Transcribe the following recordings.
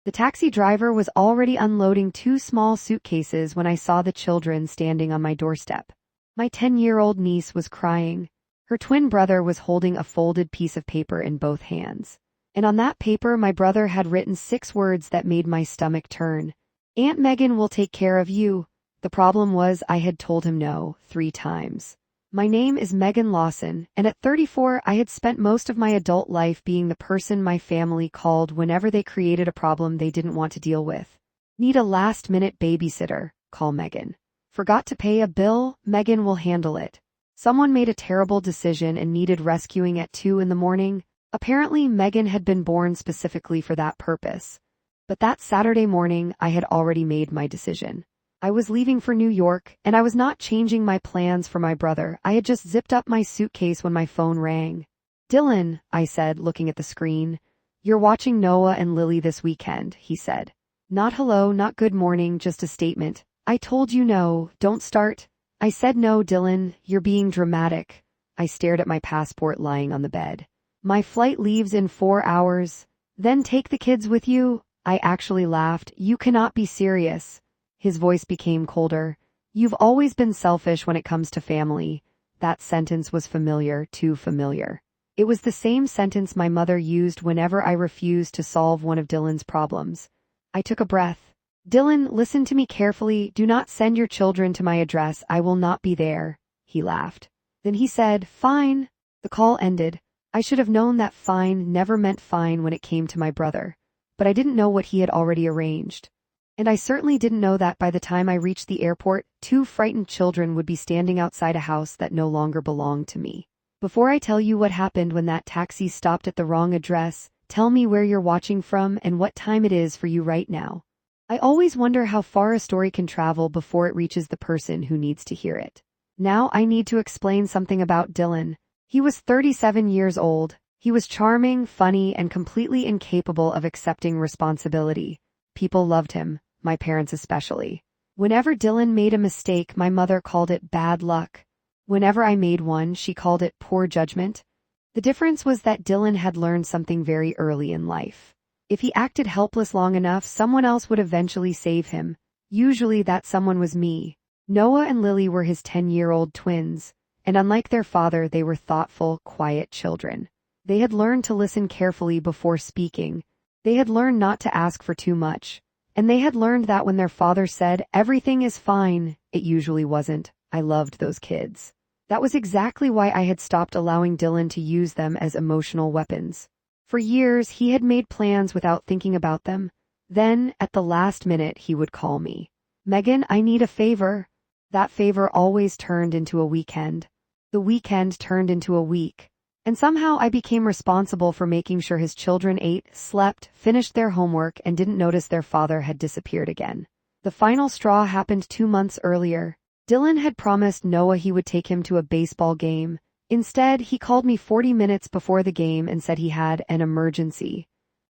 The taxi driver was already unloading 2 small suitcases when I saw the children standing on my doorstep. My 10-year-old niece was crying. Her twin brother was holding a folded piece of paper in both hands. And on that paper my brother had written 6 words that made my stomach turn. "Aunt Megan will take care of you." The problem was I had told him no 3 times. My name is Megan Lawson, and at 34 I had spent most of my adult life being the person my family called whenever they created a problem they didn't want to deal with. Need a last-minute babysitter? Call Megan. Forgot to pay a bill? Megan will handle it. Someone made a terrible decision and needed rescuing at 2 in the morning? Apparently Megan had been born specifically for that purpose. But that Saturday morning I had already made my decision. I was leaving for New York, and I was not changing my plans for my brother. I had just zipped up my suitcase when my phone rang. "Dylan," I said, looking at the screen. "You're watching Noah and Lily this weekend," he said. Not hello, not good morning, just a statement. "I told you no, don't start." I said no, Dylan, you're being dramatic. I stared at my passport lying on the bed. "My flight leaves in 4 hours. Then take the kids with you?" I actually laughed. "You cannot be serious." His voice became colder. "You've always been selfish when it comes to family." That sentence was familiar, too familiar. It was the same sentence my mother used whenever I refused to solve one of Dylan's problems. I took a breath. "Dylan, listen to me carefully. Do not send your children to my address. I will not be there." He laughed. Then he said, "Fine." The call ended. I should have known that fine never meant fine when it came to my brother. But I didn't know what he had already arranged. And I certainly didn't know that by the time I reached the airport, 2 frightened children would be standing outside a house that no longer belonged to me. Before I tell you what happened when that taxi stopped at the wrong address, tell me where you're watching from and what time it is for you right now. I always wonder how far a story can travel before it reaches the person who needs to hear it. Now I need to explain something about Dylan. He was 37 years old. He was charming, funny, and completely incapable of accepting responsibility. People loved him. My parents especially. Whenever Dylan made a mistake, my mother called it bad luck. Whenever I made one, she called it poor judgment. The difference was that Dylan had learned something very early in life. If he acted helpless long enough, someone else would eventually save him. Usually that someone was me. Noah and Lily were his 10-year-old twins, and unlike their father, they were thoughtful, quiet children. They had learned to listen carefully before speaking. They had learned not to ask for too much. And they had learned that when their father said, "Everything is fine," it usually wasn't. I loved those kids. That was exactly why I had stopped allowing Dylan to use them as emotional weapons. For years, he had made plans without thinking about them. Then, at the last minute, he would call me. "Megan, I need a favor." That favor always turned into a weekend. The weekend turned into a week. And somehow I became responsible for making sure his children ate, slept, finished their homework, and didn't notice their father had disappeared again. The final straw happened 2 months earlier. Dylan had promised Noah he would take him to a baseball game. Instead, he called me 40 minutes before the game and said he had an emergency.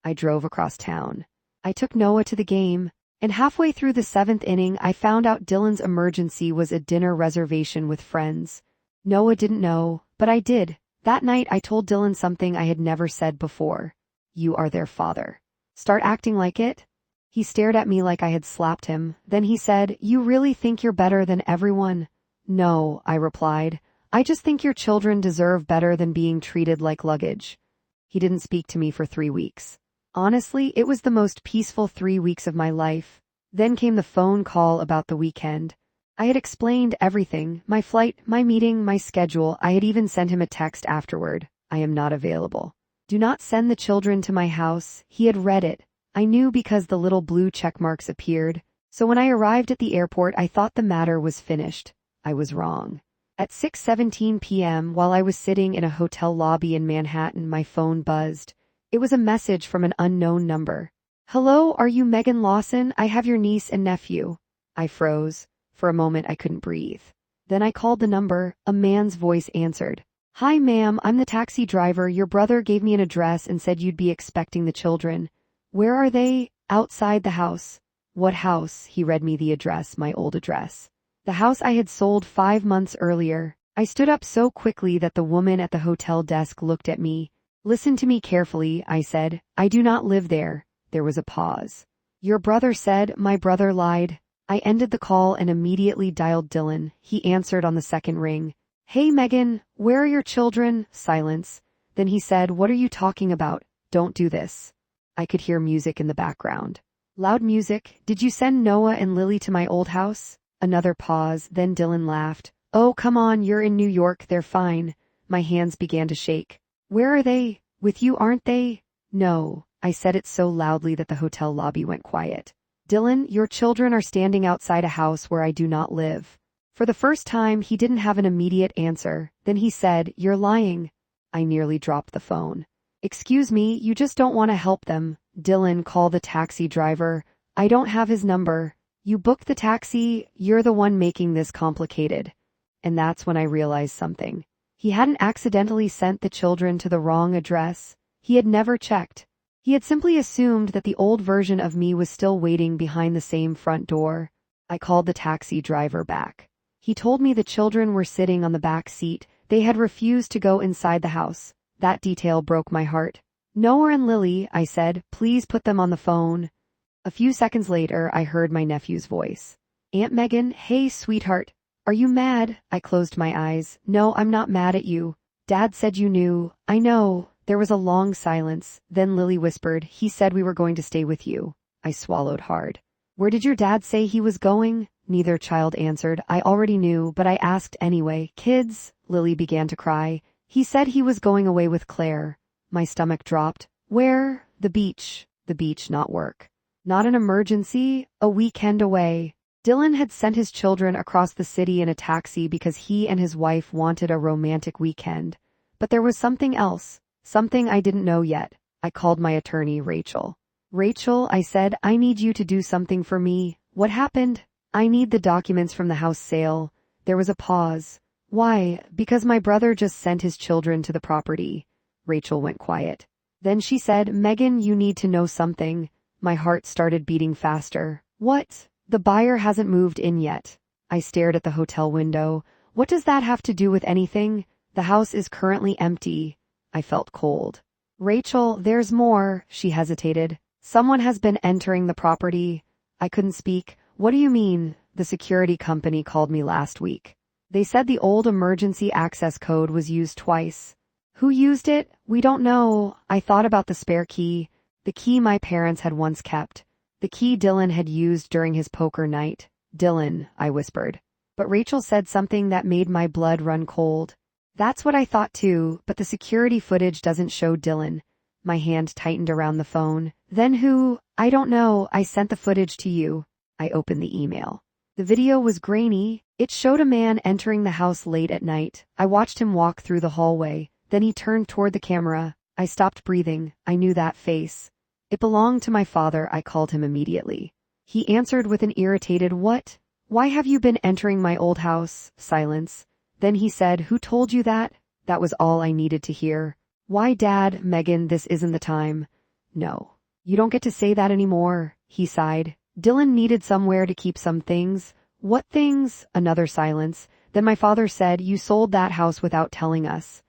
I drove across town. I took Noah to the game, and halfway through the 7th inning, I found out Dylan's emergency was a dinner reservation with friends. Noah didn't know, but I did. That night I told Dylan something I had never said before. "You are their father. Start acting like it." He stared at me like I had slapped him. Then he said, "You really think you're better than everyone?" "No," I replied. "I just think your children deserve better than being treated like luggage." He didn't speak to me for 3 weeks. Honestly, it was the most peaceful 3 weeks of my life. Then came the phone call about the weekend. I had explained everything, my flight, my meeting, my schedule. I had even sent him a text afterward. "I am not available. Do not send the children to my house." He had read it. I knew because the little blue check marks appeared. So when I arrived at the airport, I thought the matter was finished. I was wrong. At 6:17 p.m., while I was sitting in a hotel lobby in Manhattan, my phone buzzed. It was a message from an unknown number. "Hello, are you Megan Lawson? I have your niece and nephew." I froze. For a moment, I couldn't breathe. Then I called the number. A man's voice answered. "Hi, ma'am, I'm the taxi driver. Your brother gave me an address and said you'd be expecting the children." "Where are they?" "Outside the house." "What house?" He read me the address, my old address. The house I had sold 5 months earlier. I stood up so quickly that the woman at the hotel desk looked at me. "Listen to me carefully," I said. "I do not live there. There was a pause. Your brother said my brother lied. I ended the call and immediately dialed Dylan. He answered on the second ring. Hey Megan, where are your children? Silence. Then he said, what are you talking about? Don't do this. I could hear music in the background. Loud music. Did you send Noah and Lily to my old house? Another pause, then Dylan laughed. Oh, come on, you're in New York, they're fine. My hands began to shake. Where are they? With you, aren't they? No. I said it so loudly that the hotel lobby went quiet. Dylan, your children are standing outside a house where I do not live. For the first time, he didn't have an immediate answer. Then he said, you're lying. I nearly dropped the phone. Excuse me, you just don't want to help them. Dylan, call the taxi driver. I don't have his number. You booked the taxi, you're the one making this complicated. And that's when I realized something. He hadn't accidentally sent the children to the wrong address. He had never checked. He had simply assumed that the old version of me was still waiting behind the same front door. I called the taxi driver back. He told me the children were sitting on the back seat. They had refused to go inside the house. That detail broke my heart. Noah and Lily, I said, please put them on the phone. A few seconds later, I heard my nephew's voice. Aunt Megan, hey, sweetheart. Are you mad? I closed my eyes. No, I'm not mad at you. Dad said you knew. I know. There was a long silence. Then Lily whispered, he said we were going to stay with you. I swallowed hard. Where did your dad say he was going? Neither child answered. I already knew, but I asked anyway. Kids? Lily began to cry. He said he was going away with Claire. My stomach dropped. Where? The beach. The beach, not work. Not an emergency, a weekend away. Dylan had sent his children across the city in a taxi because he and his wife wanted a romantic weekend. But there was something else, something I didn't know yet. I called my attorney, Rachel. Rachel, I said, I need you to do something for me. What happened? I need the documents from the house sale. There was a pause. Why? Because my brother just sent his children to the property. Rachel went quiet. Then she said, Megan, you need to know something. My heart started beating faster. What? The buyer hasn't moved in yet. I stared at the hotel window. What does that have to do with anything? The house is currently empty. I felt cold. Rachel, there's more. She hesitated. Someone has been entering the property. I couldn't speak. What do you mean? The security company called me last week. They said the old emergency access code was used twice. Who used it? We don't know. I thought about the spare key. The key my parents had once kept. The key Dylan had used during his poker night. Dylan, I whispered. But Rachel said something that made my blood run cold. That's what I thought too, but the security footage doesn't show Dylan. My hand tightened around the phone. Then who? I don't know. I sent the footage to you. I opened the email. The video was grainy. It showed a man entering the house late at night. I watched him walk through the hallway. Then he turned toward the camera. I stopped breathing. I knew that face. It belonged to my father. I called him immediately. He answered with an irritated, what? Why have you been entering my old house? Silence. Then he said, who told you that? That was all I needed to hear. Why, Dad? Megan, this isn't the time. No. You don't get to say that anymore. He sighed. Dylan needed somewhere to keep some things. What things? Another silence. Then my father said, you sold that house without telling us.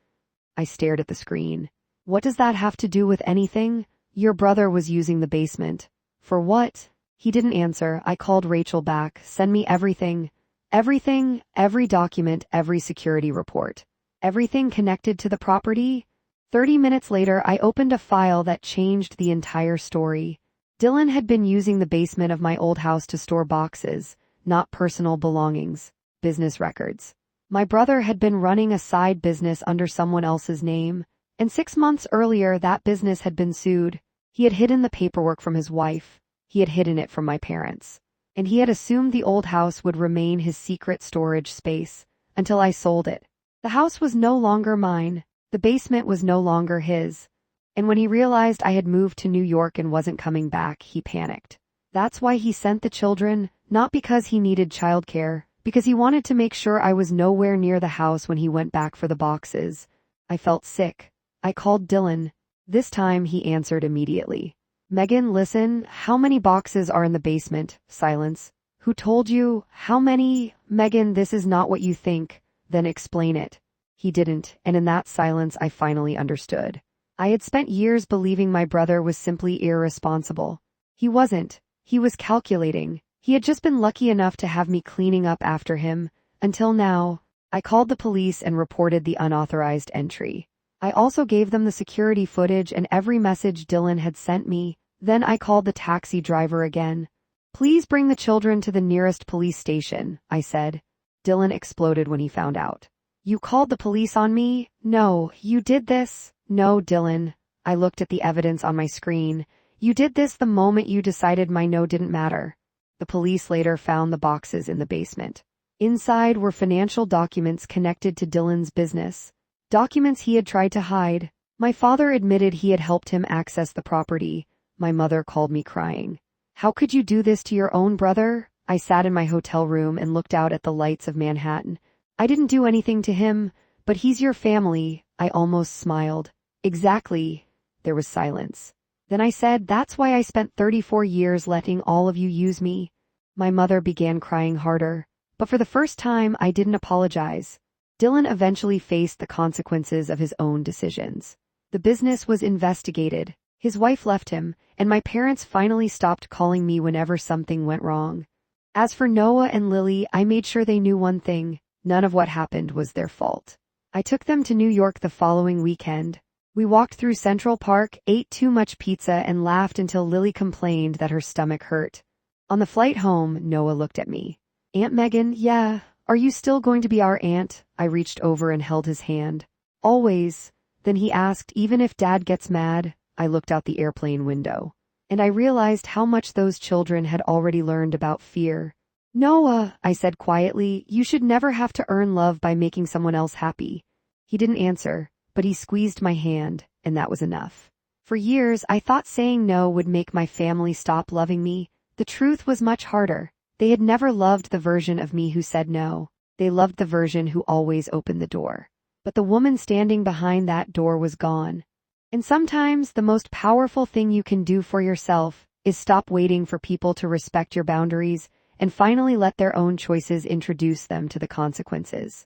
I stared at the screen. What does that have to do with anything? Your brother was using the basement. For what? He didn't answer. I called Rachel back. Send me everything. Everything, every document, every security report. Everything connected to the property? 30 minutes later, I opened a file that changed the entire story. Dylan had been using the basement of my old house to store boxes, not personal belongings, business records. My brother had been running a side business under someone else's name, and 6 months earlier that business had been sued. He had hidden the paperwork from his wife. He had hidden it from my parents. And he had assumed the old house would remain his secret storage space until I sold it. The house was no longer mine. The basement was no longer his. And when he realized I had moved to New York and wasn't coming back, he panicked. That's why he sent the children, not because he needed childcare, because he wanted to make sure I was nowhere near the house when he went back for the boxes. I felt sick. I called Dylan. This time he answered immediately. Megan, listen, how many boxes are in the basement? Silence. Who told you? How many? Megan, this is not what you think. Then explain it. He didn't, and in that silence I finally understood. I had spent years believing my brother was simply irresponsible. He wasn't. He was calculating. He had just been lucky enough to have me cleaning up after him. Until now, I called the police and reported the unauthorized entry. I also gave them the security footage and every message Dylan had sent me. Then I called the taxi driver again. "Please bring the children to the nearest police station," I said. Dylan exploded when he found out. "You called the police on me? No, you did this?" "No, Dylan." I looked at the evidence on my screen. "You did this the moment you decided my no didn't matter." The police later found the boxes in the basement. Inside were financial documents connected to Dylan's business. Documents he had tried to hide. My father admitted he had helped him access the property. My mother called me crying. "How could you do this to your own brother?" I sat in my hotel room and looked out at the lights of Manhattan. "I didn't do anything to him, but he's your family." I almost smiled. "Exactly." There was silence. Then I said, "That's why I spent 34 years letting all of you use me." My mother began crying harder, but for the first time I didn't apologize. Dylan eventually faced the consequences of his own decisions. The business was investigated. His wife left him, and my parents finally stopped calling me whenever something went wrong. As for Noah and Lily, I made sure they knew one thing: none of what happened was their fault. I took them to New York the following weekend. We walked through Central Park, ate too much pizza, and laughed until Lily complained that her stomach hurt. On the flight home, Noah looked at me. "Aunt Megan, yeah, are you still going to be our aunt?" I reached over and held his hand. "Always." Then he asked, "Even if Dad gets mad?" I looked out the airplane window, and I realized how much those children had already learned about fear. "Noah," I said quietly, "you should never have to earn love by making someone else happy." He didn't answer, but he squeezed my hand, and that was enough. For years, I thought saying no would make my family stop loving me. The truth was much harder. They had never loved the version of me who said no. They loved the version who always opened the door. But the woman standing behind that door was gone. And sometimes the most powerful thing you can do for yourself is stop waiting for people to respect your boundaries and finally let their own choices introduce them to the consequences.